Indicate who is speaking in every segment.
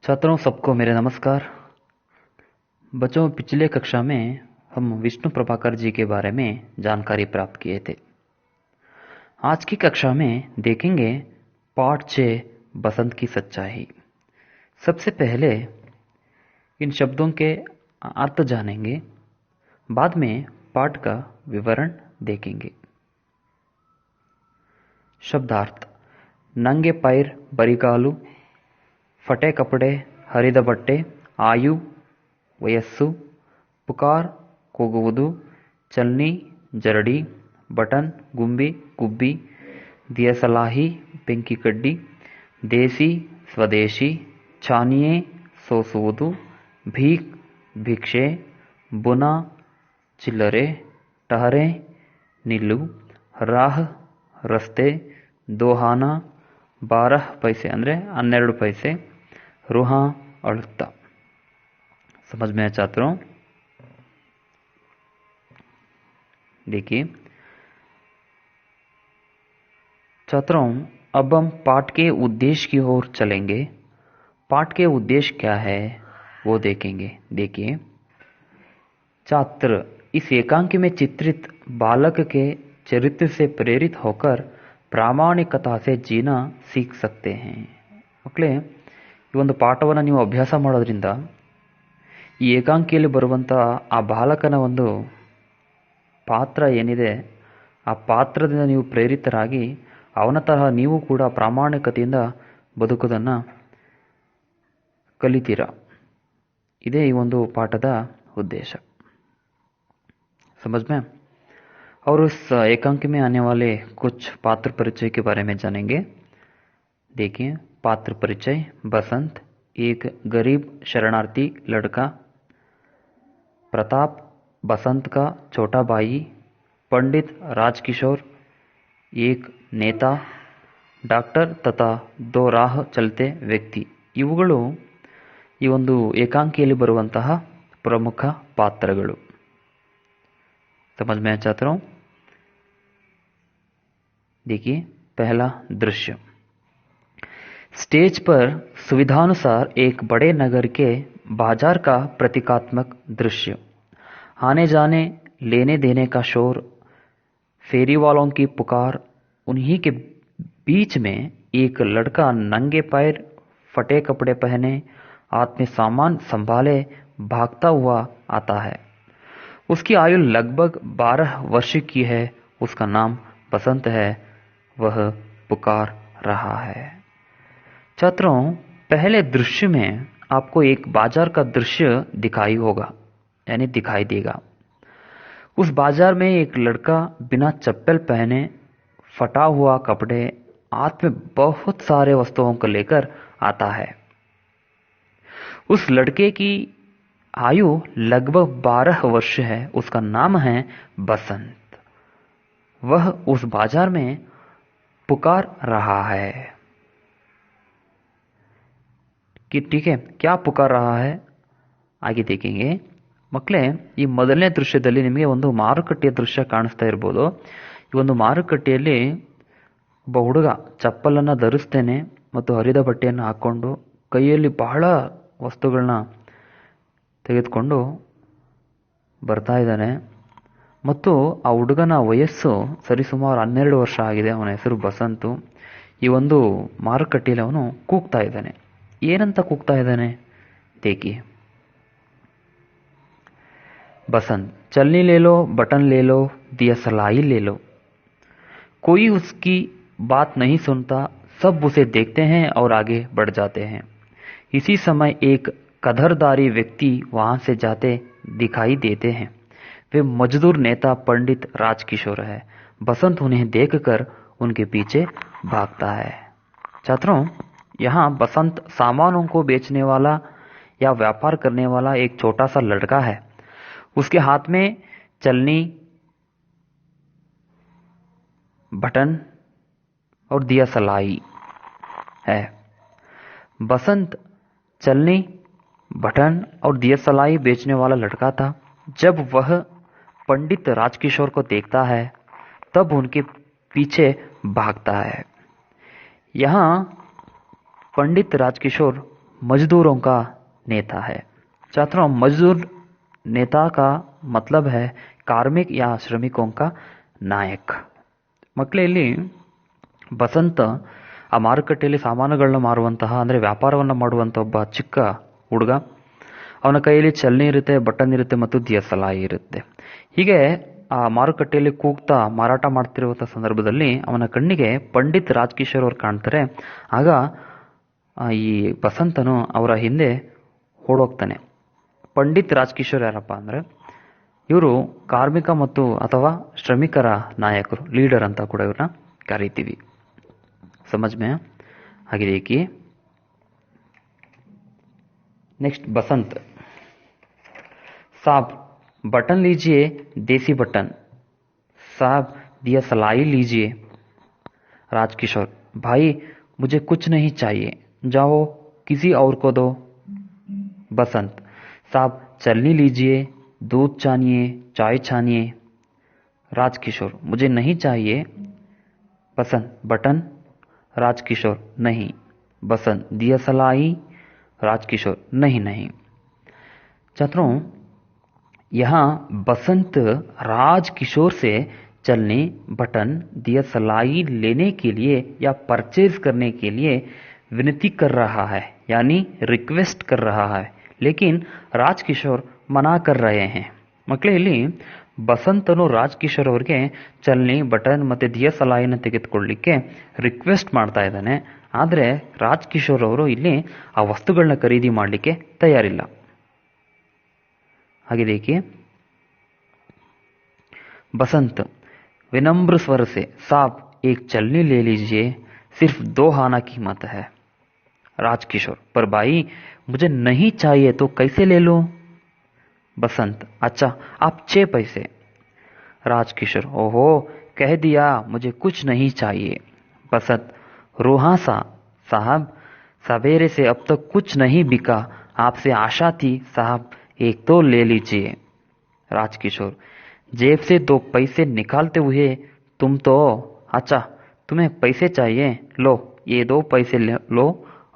Speaker 1: छात्रों सबको मेरे नमस्कार। बच्चों, पिछले कक्षा में हम विष्णु प्रभाकर जी के बारे में जानकारी प्राप्त किए थे। आज की कक्षा में देखेंगे पाठ 6 बसंत की सच्चाई। सबसे पहले इन शब्दों के अर्थ जानेंगे, बाद में पाठ का विवरण देखेंगे। शब्दार्थ: नंगे पैर बरिगाಲು, फटे कपड़े हरिದ ಬಟ್ಟೆ, आयु वयस्सु, पुकार ಕೂಗುವುದು, चलनी जरड़ी, बटन गुंबी गुब्बी, दियसलाही ಬೆಂಕಿ ಕಡ್ಡಿ, देसी स्वदेशी, छानिए ಸೋಸುವುದು, भीख भिक्षे, बुना चिल्लरे, ठहरे निल्लु, राह रस्ते, दोहाना 12 पैसे ಅಂದರೆ 12 पैसे, रुहा अड़ता। समझ में है छात्रों? देखिए छात्रों, अब हम पाठ के उद्देश्य की ओर चलेंगे। पाठ के उद्देश्य क्या है वो देखेंगे। देखिए छात्र इस एकांकी में चित्रित बालक के चरित्र से प्रेरित होकर प्रामाणिकता से जीना सीख सकते हैं। ಮಕ್ಕಳೇ, ಈ ಒಂದು ಪಾಠವನ್ನು ನೀವು ಅಭ್ಯಾಸ ಮಾಡೋದ್ರಿಂದ ಈ ಏಕಾಂಕಿಯಲ್ಲಿ ಬರುವಂಥ ಆ ಬಾಲಕನ ಒಂದು ಪಾತ್ರ ಏನಿದೆ, ಆ ಪಾತ್ರದಿಂದ ನೀವು ಪ್ರೇರಿತರಾಗಿ ಅವನ ತರಹ ನೀವು ಕೂಡ ಪ್ರಾಮಾಣಿಕತೆಯಿಂದ ಬದುಕೋದನ್ನು ಕಲಿತೀರಾ। ಇದೇ ಈ ಒಂದು ಪಾಠದ उद्देश्य। समझ में? और उस एकांकी में आने वाले कुछ पात्र परिचय के बारे में जानेंगे। देखिए पात्र परिचय: बसंत एक गरीब शरणार्थी लड़का, प्रताप बसंत का छोटा भाई, पंडित राजकिशोर एक नेता, ಡಾಕ್ಟರ್ ತಥಾ दो राह चलते ವ್ಯಕ್ತಿ। ಇವುಗಳು ಈ ಒಂದು ಏಕಾಂಕಿಯಲ್ಲಿ ಬರುವಂತಹ ಪ್ರಮುಖ ಪಾತ್ರಗಳು। समझ में छात्रों? देखिए पहला दृश्य: स्टेज पर सुविधानुसार एक बड़े नगर के बाजार का प्रतीकात्मक दृश्य। आने जाने लेने देने का शोर, फेरी वालों की पुकार, उन्हीं के बीच में एक लड़का नंगे पैर फटे कपड़े पहने हाथ में सामान संभाले भागता हुआ आता है। उसकी आयु लगभग 12 वर्ष की है। उसका नाम बसंत है। वह पुकार रहा है। छात्रों, पहले दृश्य में आपको एक बाजार का दृश्य दिखाई होगा, यानी दिखाई देगा। उस बाजार में एक लड़का बिना चप्पल पहने, फटा हुआ कपड़े, हाथ में बहुत सारे वस्तुओं को लेकर आता है। उस लड़के की आयु लगभग 12 वर्ष है। उसका नाम है बसंत। वह उस बाजार में पुकार रहा है कि ठीक है, क्या पुकार रहा है आगे देखेंगे। ಮಕ್ಕಳೇ, ಈ ಮೊದಲನೇ ದೃಶ್ಯದಲ್ಲಿ ನಿಮಗೆ ಒಂದು ಮಾರುಕಟ್ಟೆಯ ದೃಶ್ಯ ಕಾಣಿಸ್ತಾ ಇರ್ಬೋದು। ಈ ಒಂದು ಮಾರುಕಟ್ಟೆಯಲ್ಲಿ ಒಬ್ಬ ಹುಡುಗ ಚಪ್ಪಲನ್ನು ಧರಿಸ್ತೇನೆ ಮತ್ತು ಹರಿದ ಬಟ್ಟೆಯನ್ನು ಹಾಕ್ಕೊಂಡು ಕೈಯಲ್ಲಿ ಬಹಳ ವಸ್ತುಗಳನ್ನ ತೆಗೆದುಕೊಂಡು ಬರ್ತಾ ಇದ್ದಾನೆ ಮತ್ತು ಆ ಹುಡುಗನ ವಯಸ್ಸು ಸರಿಸುಮಾರು 12 ವರ್ಷ ಆಗಿದೆ। ಅವನ ಹೆಸರು ಬಸಂತು। ಈ ಒಂದು ಮಾರುಕಟ್ಟೆಯಲ್ಲಿ ಅವನು ಕೂಗ್ತಾ ಇದ್ದಾನೆ। ಏನಂತ ಕೂಗ್ತಾ ಇದ್ದಾನೆ देखिए। बसंत चलनी ले लो, बटन ले लो, दिया सलाई ले लो। कोई उसकी बात नहीं सुनता, सब उसे देखते हैं और आगे बढ़ जाते हैं। इसी समय एक कदरदारी व्यक्ति वहां से जाते दिखाई देते हैं। वे मजदूर नेता पंडित राजकिशोर है। बसंत उन्हें देखकर उनके पीछे भागता है। छात्रों, यहाँ बसंत सामानों को बेचने वाला या व्यापार करने वाला एक छोटा सा लड़का है। उसके हाथ में चलनी, बटन और दिया सलाई है। बसंत चलनी, बटन और दिया सलाई बेचने वाला लड़का था। जब वह पंडित राजकिशोर को देखता है तब उनके पीछे भागता है। यहाँ पंडित राजकिशोर मजदूरों का नेता है। छात्रों, मजदूर नेता का मतलब है ಕಾರ್ಮಿಕ या ಶ್ರಮಿಕೋं का ನಾಯಕ. ಮಕ್ಕಳೇ, ಇಲ್ಲಿ ಬಸಂತ ಆ ಮಾರುಕಟ್ಟೆಯಲ್ಲಿ ಸಾಮಾನುಗಳನ್ನ ಮಾರುವಂತಹ ಅಂದರೆ ವ್ಯಾಪಾರವನ್ನು ಮಾಡುವಂಥ ಒಬ್ಬ ಚಿಕ್ಕ ಹುಡುಗ. ಅವನ ಕೈಯಲ್ಲಿ ಚಲನೆ ಇರುತ್ತೆ, ಬಟನ್ ಇರುತ್ತೆ ಮತ್ತು ದಿಯಸಲಾಯಿ ಇರುತ್ತೆ. ಹೀಗೆ ಆ ಮಾರುಕಟ್ಟೆಯಲ್ಲಿ ಕೂಗ್ತಾ ಮಾರಾಟ ಮಾಡ್ತಿರುವಂಥ ಸಂದರ್ಭದಲ್ಲಿ ಅವನ ಕಣ್ಣಿಗೆ ಪಂಡಿತ್ ರಾಜ್ಕಿಶೋರ್ ಅವರು ಕಾಣ್ತಾರೆ. ಆಗ ಈ ಬಸಂತನು ಅವರ ಹಿಂದೆ ಓಡೋಗ್ತಾನೆ. ಪಂಡಿತ್ ರಾಜ್ಕಿಶೋರ್ ಯಾರಪ್ಪ ಅಂದರೆ ಇವರು ಕಾರ್ಮಿಕ ಮತ್ತು ಅಥವಾ ಶ್ರಮಿಕರ ನಾಯಕರು, ಲೀಡರ್ ಅಂತ ಕೂಡ ಇವ್ರನ್ನ ಕರಿತೀವಿ. समझ में आगे देखिए. नेक्स्ट बसंत. साहब बटन लीजिए, देसी बटन. साहब दिया सलाई लीजिए. राजकिशोर, भाई मुझे कुछ नहीं चाहिए, जाओ किसी और को दो. बसंत, साहब चलनी लीजिए, दूध छानिए, चाय छानिए. राजकिशोर, मुझे नहीं चाहिए. बसंत, बटन. राजकिशोर, नहीं. बसंत, दिया सलाई. राजकिशोर, नहीं नहीं. छात्रों, यहाँ बसंत राजकिशोर से चलने, बटन, दिया सलाई लेने के लिए या परचेज करने के लिए विनती कर रहा है, यानी रिक्वेस्ट कर रहा है, लेकिन राजकिशोर मना कर रहे हैं. ಮಕ್ಕಳೇ, ಇಲ್ಲಿ ಬಸಂತನು ರಾಜ್ಕಿಶೋರ್ ಅವರಿಗೆ ಚಲನಿ, ಬಟನ್ ಮತ್ತು ದಿಯ ಸಲಾಯಿನ ತೆಗೆದುಕೊಳ್ಳಲಿಕ್ಕೆ ರಿಕ್ವೆಸ್ಟ್ ಮಾಡ್ತಾ ಇದ್ದಾನೆ. ಆದರೆ ರಾಜ್ಕಿಶೋರ್ ಅವರು ಇಲ್ಲಿ ಆ ವಸ್ತುಗಳನ್ನ ಖರೀದಿ ಮಾಡಲಿಕ್ಕೆ ತಯಾರಿಲ್ಲ. ಹಾಗೆ देखिए. बसंत विनम्र स्वर से, साहब एक चलनी ले लीजिए, सिर्फ 2 आना कीमत है. राजकिशोर, पर भाई मुझे नहीं चाहिए तो कैसे ले लूं. बसंत, अच्छा आप 6 पैसे. राजकिशोर, ओहो, कह दिया मुझे कुछ नहीं चाहिए. बसंत रूहासा, साहब सवेरे से अब तक कुछ नहीं बिका, आपसे आशा थी, साहब एक तो ले लीजिए. राजकिशोर, जेब से 2 पैसे निकालते हुए, तुम तो, अच्छा तुम्हें पैसे चाहिए, लो ये 2 पैसे लो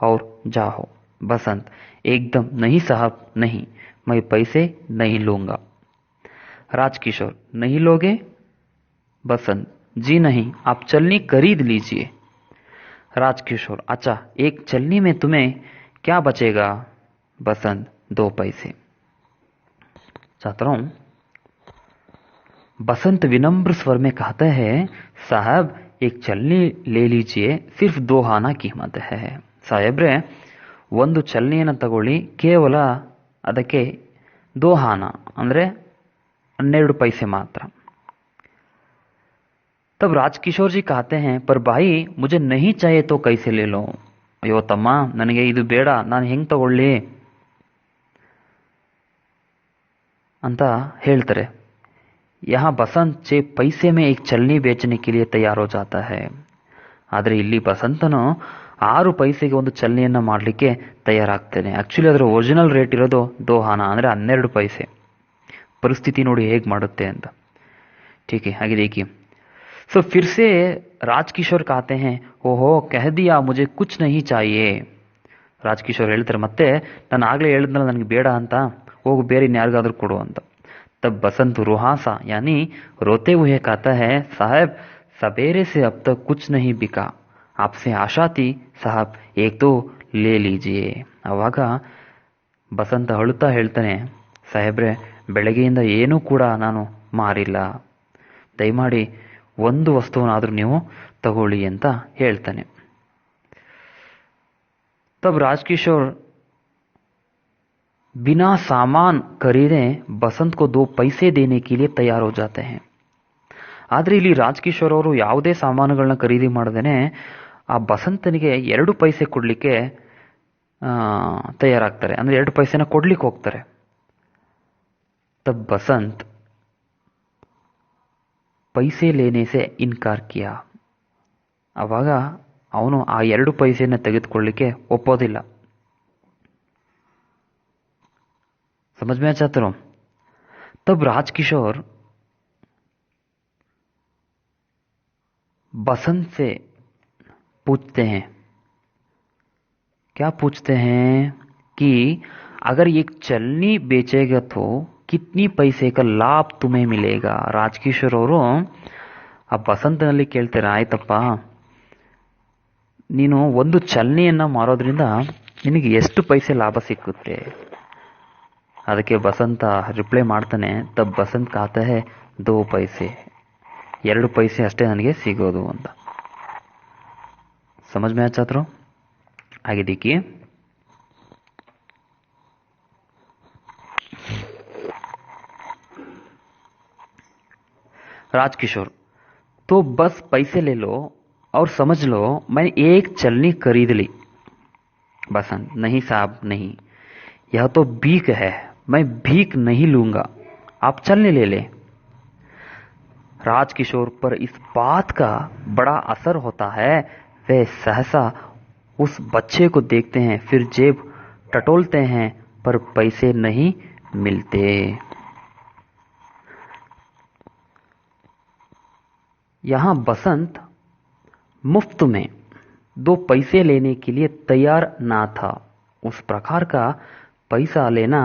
Speaker 1: और जाओ. बसंत, एकदम नहीं साहब, नहीं, मैं पैसे नहीं लूंगा. राजकिशोर, नहीं लोगे. बसंत, जी नहीं, आप चलनी खरीद लीजिए. राजकिशोर, अच्छा एक चलनी में तुम्हें क्या बचेगा. बसंत, 2 पैसे. छात्रों, बसंत विनम्र स्वर में कहता है, साहब एक चलनी ले लीजिए, सिर्फ 2 आना कीमत है. ಸಾಹೇಬ್ರೆ, ಒಂದು ಚಲನೆಯನ್ನು ತಗೊಳ್ಳಿ, ಕೇವಲ ಅದಕ್ಕೆ 2 ಆನಾ ಅಂದರೆ 12 पैसे ಮಾತ್ರ. तब राजकिशोर जी कहते हैं, पर भाई मुझे नहीं चाहिए तो कैसे ले लो. ಅಯ್ಯೋ ತಮ್ಮ, ನನಗೆ ಇದು ಬೇಡ, ನಾನು ಹೆಂಗೆ ತಗೊಳ್ಳಿ ಅಂತ ಹೇಳ್ತಾರೆ. यहाँ बसंत 6 पैसे में एक चलनी बेचने के लिए तैयार हो जाता है. ಆದರೆ ಇಲ್ಲಿ ಬಸಂತನು 6 ಪೈಸೆಗೆ ಒಂದು ಚಲನೆಯನ್ನು ಮಾಡಲಿಕ್ಕೆ ತಯಾರಾಗ್ತಾನೆ. ಆಕ್ಚುಲಿ ಅದರ ಒರಿಜಿನಲ್ ರೇಟ್ ಇರೋದು 2 ಆನಾ ಅಂದರೆ 12 पैसे. ಪರಿಸ್ಥಿತಿ ನೋಡಿ ಹೇಗೆ ಮಾಡುತ್ತೆ ಅಂತ. ठीक है, आगे देखिए. सो फिर से राजकिशोर कहते हैं, ओहो कह दिया मुझे कुछ नहीं चाहिए. ರಾಜ್ಕಿಶೋರ್ ಹೇಳ್ತಾರೆ, ಮತ್ತೆ ನಾನು ಆಗಲೇ ಹೇಳಿದ್ನಲ್ಲ ನನಗೆ ಬೇಡ ಅಂತ, ಹೋಗು ಬೇರೆ ಇನ್ಯಾರಿಗಾದ್ರೂ ಕೊಡು ಅಂತ. तब बसंत रुहासा यानी रोते हुए कहता है, साहब सवेरे से अब तक कुछ नहीं बिका, आपसे आशा थी, साहब एक तो ले लीजिए. ಆವಾಗ ಬಸಂತ ಅಳುತ್ತಾ ಹೇಳ್ತಾನೆ, ಸಾಹೇಬ್ರೆ ಬೆಳಗ್ಗೆಯಿಂದ ಏನೂ ಕೂಡ ನಾನು ಮಾರಿಲ್ಲ, ದಯಮಾಡಿ ಒಂದು ವಸ್ತುವನ್ನಾದರೂ ನೀವು ತಗೊಳ್ಳಿ ಅಂತ ಹೇಳ್ತಾನೆ. तब राजकिशोर बिना सामान खरीदे बसंत को 2 पैसे देने के लिए तैयार हो जाते हैं. ಆದರೆ ಇಲ್ಲಿ ರಾಜ್ಕಿಶೋರ್ ಅವರು ಯಾವುದೇ ಸಾಮಾನುಗಳನ್ನ ಖರೀದಿ ಮಾಡದೇನೆ ಆ ಬಸಂತನಿಗೆ 2 पैसे ಕೊಡಲಿಕ್ಕೆ ತಯಾರಾಗ್ತಾರೆ. ಅಂದರೆ 2 पैसेನ ಕೊಡ್ಲಿಕ್ಕೆ ಹೋಗ್ತಾರೆ. तब बसंत पैसे लेने से इनकार किया. ಆವಾಗ ಅವನು ಆ 2 पैसेನ ತೆಗೆದುಕೊಳ್ಳಲಿಕ್ಕೆ ಒಪ್ಪೋದಿಲ್ಲ. समझ में चाहते हो. तब राजकिशोर बसंत से पूछते हैं, क्या पूछते हैं कि अगर एक चलनी बेचेगा तो कितनी पैसे का लाभ तुम्हें मिलेगा. ರಾಜಕಿಶೋರ್ ಅವರು ಆ ಬಸಂತನಲ್ಲಿ ಕೇಳ್ತಾರೆ, ಆಯ್ತಪ್ಪ ನೀನು ಒಂದು ಚಲನಿಯನ್ನ ಮಾರೋದ್ರಿಂದ ನಿನಗೆ ಎಷ್ಟು ಪೈಸೆ ಲಾಭ ಸಿಕ್ಕುತ್ತೆ. ಅದಕ್ಕೆ ಬಸಂತ ರಿಪ್ಲೈ ಮಾಡ್ತಾನೆ, ತಬ್ ಬಸಂತ್ ಕಾತಾ ಹೈ 2 पैसे, 2 पैसे ಅಷ್ಟೇ ನನಗೆ ಸಿಗೋದು ಅಂತ. समझ में आया छात्रों? आगे देखिए. राजकिशोर, तो बस पैसे ले लो और समझ लो मैंने एक चलनी खरीद ली. बसंत, नहीं साहब नहीं, यह तो भीख है, मैं भीख नहीं लूंगा, आप चलनी ले लें. राजकिशोर पर इस बात का बड़ा असर होता है. वे सहसा उस बच्चे को देखते हैं, फिर जेब टटोलते हैं, पर पैसे नहीं मिलते. यहां बसंत मुफ्त में 2 पैसे लेने के लिए तैयार ना था. उस प्रकार का पैसा लेना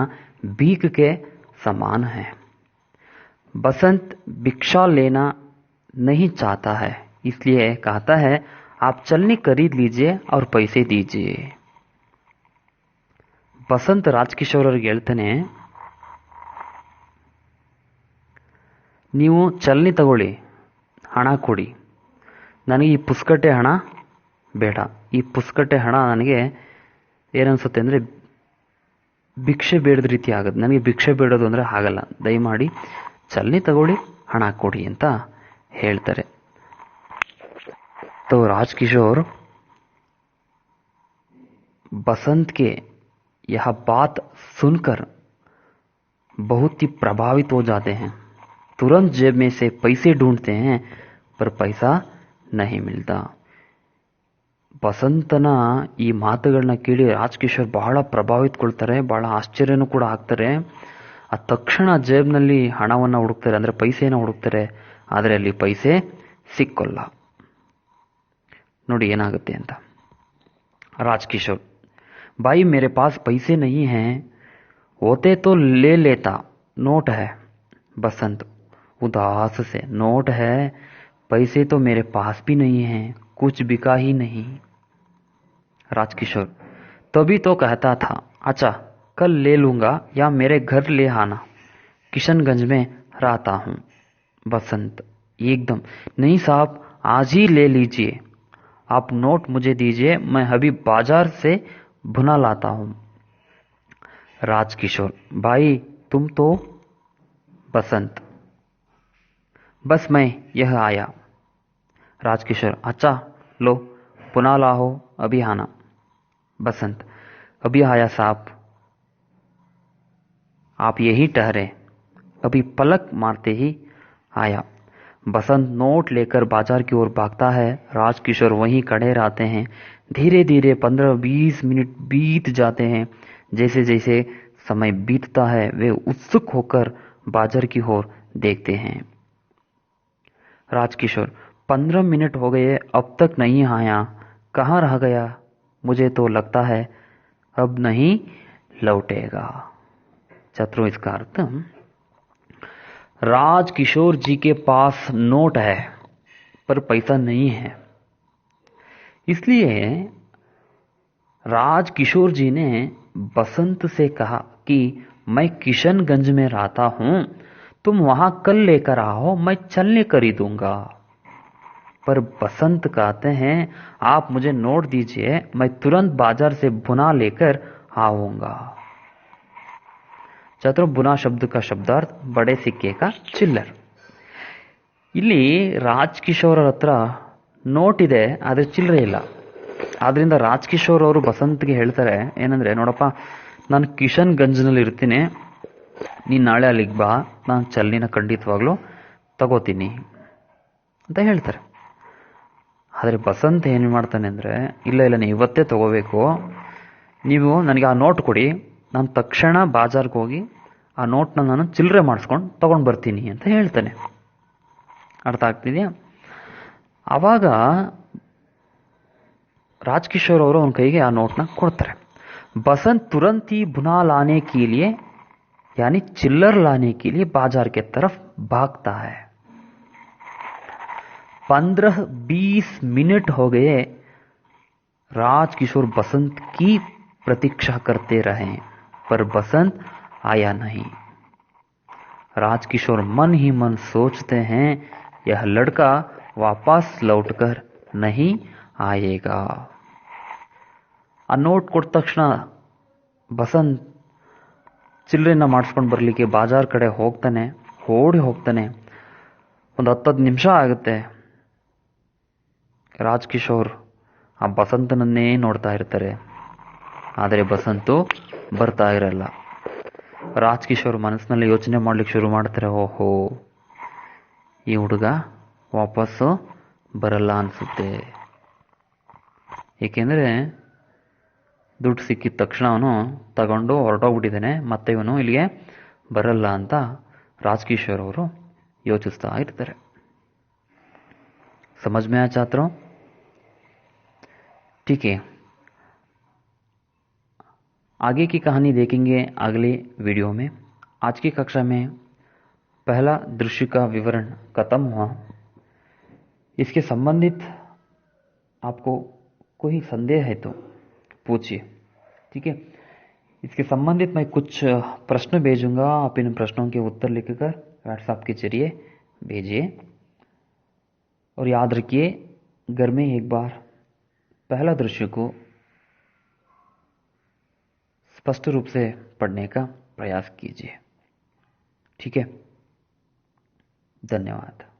Speaker 1: भीख के समान है. बसंत भिक्षा लेना नहीं चाहता है, इसलिए कहता है आप चलनी खरीद लीजिए और पैसे दीजिए. बसंत ರಾಜಕಿಶೋರ್ ಅವರಿಗೆ ಹೇಳ್ತಾನೆ, ನೀವು ಚಲನಿ ತಗೊಳ್ಳಿ, ಹಣ ಕೊಡಿ, ನನಗೆ ಈ ಪುಸ್ತಕಟ್ಟೆ ಹಣ ಬೇಡ. ಈ ಪುಸ್ತಕಟ್ಟೆ ಹಣ ನನಗೆ ಏನನ್ಸುತ್ತೆ ಅಂದರೆ ಭಿಕ್ಷೆ ಬೇಡದ ರೀತಿ ಆಗುತ್ತೆ. ನನಗೆ ಭಿಕ್ಷೆ ಬೇಡೋದು ಅಂದರೆ ಆಗಲ್ಲ, ದಯಮಾಡಿ ಚಲನಿ ತಗೊಳ್ಳಿ, ಹಣ ಕೊಡಿ ಅಂತ ಹೇಳ್ತಾರೆ. तो राजकिशोर बसंत के यह बात सुनकर बहुत ही प्रभावित हो जाते हैं. तुरंत जेब में से पैसे ढूंढते हैं, पर पैसा नहीं मिलता. ಬಸಂತನ ಈ ಮಾತುಗಳನ್ನ ಕೇಳಿ ರಾಜಕಿಶೋರ್ ಬಹಳ ಪ್ರಭಾವಿತಗೊಳ್ತಾರೆ, ಬಹಳ ಆಶ್ಚರ್ಯನೂ ಕೂಡ ಆಗ್ತಾರೆ. ಆ ತಕ್ಷಣ ಜೇಬ್ನಲ್ಲಿ ಹಣವನ್ನು ಹುಡುಕ್ತಾರೆ, ಅಂದರೆ ಪೈಸೆಯನ್ನು ಹುಡುಕ್ತಾರೆ, ಆದರೆ ಅಲ್ಲಿ ಪೈಸೆ ಸಿಕ್ಕೋಲ್ಲ. ನೋಡಿ ಏನಾಗುತ್ತೆ ಅಂತ. राजकिशोर, भाई मेरे पास पैसे नहीं हैं, होते तो ले लेता, नोट है. बसंत उदास से, नोट है, पैसे तो मेरे पास भी नहीं हैं, कुछ बिका ही नहीं. राजकिशोर, तभी तो कहता था, अच्छा कल ले लूंगा या मेरे घर ले आना, किशनगंज में रहता हूं. बसंत एकदम, नहीं साहब आज ही ले लीजिए, आप नोट मुझे दीजिए, मैं अभी बाजार से भुना लाता हूं. राजकिशोर, भाई तुम तो. बसंत, बस मैं यह आया. राजकिशोर, अच्छा लो पुना लाओ, अभी आना. बसंत, अभी आया साहब, आप यही ठहरे, अभी पलक मारते ही आया. बसंत नोट लेकर बाजार की ओर भागता है. राजकिशोर वहीं खड़े रहते हैं. धीरे धीरे 15-20 मिनट बीत जाते हैं. जैसे जैसे समय बीतता है वे उत्सुक होकर बाजार की ओर देखते हैं. राजकिशोर, 15 मिनट हो गए, अब तक नहीं आया, कहाँ रह गया, मुझे तो लगता है अब नहीं लौटेगा. छात्रों, इसका अर्थ, राजकिशोर जी के पास नोट है पर पैसा नहीं है, इसलिए राजकिशोर जी ने बसंत से कहा कि मैं किशनगंज में रहता हूं, तुम वहां कल लेकर आओ, मैं चलनी खरीदूंगा. पर बसंत कहते हैं, आप मुझे नोट दीजिए, मैं तुरंत बाजार से भुना लेकर आऊंगा. छात्रों, बुना शब्द का शब्दार्थ बड़े सिक्के का चिल्लर. ಇಲ್ಲಿ ರಾಜಕಿಶೋರ್ ಹತ್ರ ನೋಟ್ ಇದೆ, ಆದರೆ ಚಿಲ್ಲರೆ ಇಲ್ಲ. ಆದ್ರಿಂದ ರಾಜಕಿಶೋರ್ ಅವರು ಬಸಂತ್ಗೆ ಹೇಳ್ತಾರೆ ಏನಂದ್ರೆ, ನೋಡಪ್ಪ ನಾನು ಕಿಶನ್ಗಂಜ್ನಲ್ಲಿ ಇರ್ತೀನಿ, ನೀನು ನಾಳೆ ಅಲ್ಲಿಗೆ ಬಾ, ನಾನು ಚಲನಿನ ಖಂಡಿತವಾಗ್ಲೂ ತಗೋತೀನಿ ಅಂತ ಹೇಳ್ತಾರೆ. ಆದರೆ ಬಸಂತ್ ಏನು ಮಾಡ್ತಾನೆ ಅಂದರೆ, ಇಲ್ಲ ಇಲ್ಲ ನೀವು ಇವತ್ತೇ ತಗೋಬೇಕು, ನೀವು ನನಗೆ ಆ ನೋಟ್ ಕೊಡಿ, ನಾನು ತಕ್ಷಣ ಬಾಜಾರ್ಗೆ ಹೋಗಿ ಆ ನೋಟ್ನ ನಾನು ಚಿಲ್ಲರೆ ಮಾಡಿಸ್ಕೊಂಡು ತೊಗೊಂಡು ಬರ್ತೀನಿ ಅಂತ ಹೇಳ್ತಾನೆ. ಅರ್ಥ ಆಗ್ತಿದೆಯಾ? ಆವಾಗ ರಾಜ್ ಕಿಶೋರ್ ಅವರು ಅವನ ಕೈಗೆ ಆ ನೋಟ್ನ ಕೊಡ್ತಾರೆ. बसंत तुरंत ही भुना लाने के लिए यानी चिल्लर लाने के लिए बाजार के तरफ भागता है. 15-20 मिनट हो गए. राजकिशोर बसंत की प्रतीक्षा करते रहे पर बसंत आया नहीं. राजकिशोर मन ही मन सोचते हैं यह लड़का वापस लौटकर नहीं आएगा. ಆ ನೋಟ್ ಕೊಟ್ಟ ತಕ್ಷಣ ಬಸಂತ್ ಚಿಲ್ಲರೆನ ಮಾಡಿಸ್ಕೊಂಡು ಬರಲಿಕ್ಕೆ ಬಾಜಾರ್ ಕಡೆ ಓಡಿ ಹೋಗ್ತಾನೆ. ಒಂದು 10 ನಿಮಿಷ ಆಗುತ್ತೆ. ರಾಜ್ ಕಿಶೋರ್ ಆ ಬಸಂತನನ್ನೇ ನೋಡ್ತಾ ಇರ್ತಾರೆ. ಆದರೆ ಬಸಂತು ಬರ್ತಾ ಇರಲ್ಲ. ರಾಜ್ ಕಿಶೋರ್ ಮನಸ್ಸಿನಲ್ಲಿ ಯೋಚನೆ ಮಾಡ್ಲಿಕ್ಕೆ ಶುರು ಮಾಡ್ತಾರೆ, ಓಹೋ ಈ ಹುಡುಗ ವಾಪಸ್ಸು ಬರಲ್ಲ ಅನಿಸುತ್ತೆ. ಏಕೆಂದರೆ ದುಡ್ಡು ಸಿಕ್ಕಿದ ತಕ್ಷಣ ಅವನು ತಗೊಂಡು ಹೊರಟೋಗ್ಬಿಟ್ಟಿದ್ದಾನೆ, ಮತ್ತೆ ಇವನು ಇಲ್ಲಿಗೆ ಬರಲ್ಲ ಅಂತ ರಾಜ್ ಕಿಶೋರ್ ಅವರು ಯೋಚಿಸ್ತಾ ಇರ್ತಾರೆ. समझ में आया छात्रों? ठीक है, आगे की कहानी देखेंगे अगले वीडियो में. आज की कक्षा में पहला दृश्य का विवरण खत्म हुआ. इसके संबंधित आपको कोई संदेह है तो पूछिए. ठीक है, इसके संबंधित मैं कुछ प्रश्न भेजूंगा. आप इन प्रश्नों के उत्तर लिखकर व्हाट्सएप के जरिए भेजिए. और याद रखिए, घर में एक बार पहला दृश्य को स्पष्ट रूप से पढ़ने का प्रयास कीजिए. ठीक है, धन्यवाद.